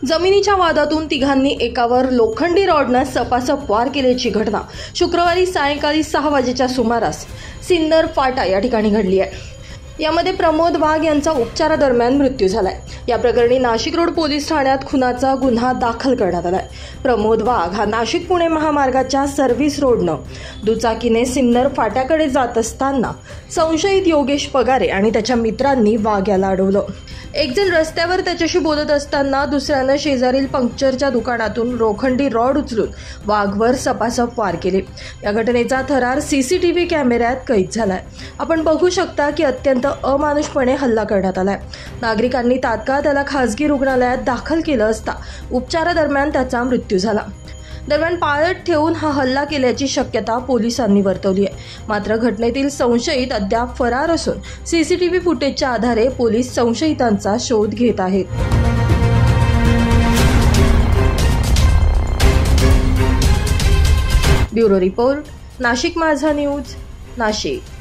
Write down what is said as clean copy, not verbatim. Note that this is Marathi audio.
जमिनीच्या वादातून तिघांनी एकावर लोखंडी रॉडनं सपासप वार केल्याची घटना शुक्रवारी सायंकाळी 6 वाजेच्या सुमारास सिन्नर फाटा या ठिकाणी घडली आहे। यामध्ये प्रमोद वाघ यांचा उपचारादरम्यान मृत्यू झालाय। या प्रकरणी नाशिक रोड पोलीस ठाण्यात खुनाचा गुन्हा दाखल करण्यात आलाय। प्रमोद वाघ हा नाशिक पुणे महामार्गाच्या सर्व्हिस रोडनं दुचाकीने सिन्नर फाट्याकडे जात असताना संशयित योगेश पगारे आणि त्याच्या मित्रांनी वाघ याला अडवलं। एक जण रस्त्यावर त्याच्याशी बोलत असताना दुसऱ्यानं शेजारील पंक्चरच्या दुकानातून लोखंडी रॉड उचलून वाघवर सपासप वार केले। या घटनेचा थरार सीसीटीव्ही कॅमेऱ्यात कैद झालाय। आपण बघू शकता की अत्यंत अमानुषपणे हल्ला करण्यात आलाय। नागरिकांनी तात्काळ त्याला खासगी रुग्णालयात दाखल केलं असता उपचारादरम्यान त्याचा मृत्यू झाला। दरम्यान पाळत ठेवून हा हल्ला केल्याची शक्यता पोलिसांनी वर्तवली आहे। मात्र घटनेतील संशयित अद्याप फरार असून सीसीटीव्ही फुटेजच्या आधारे पोलीस संशयितांचा शोध घेत आहेत। ब्युरो रिपोर्ट, नाशिक माझा न्यूज, नाशिक।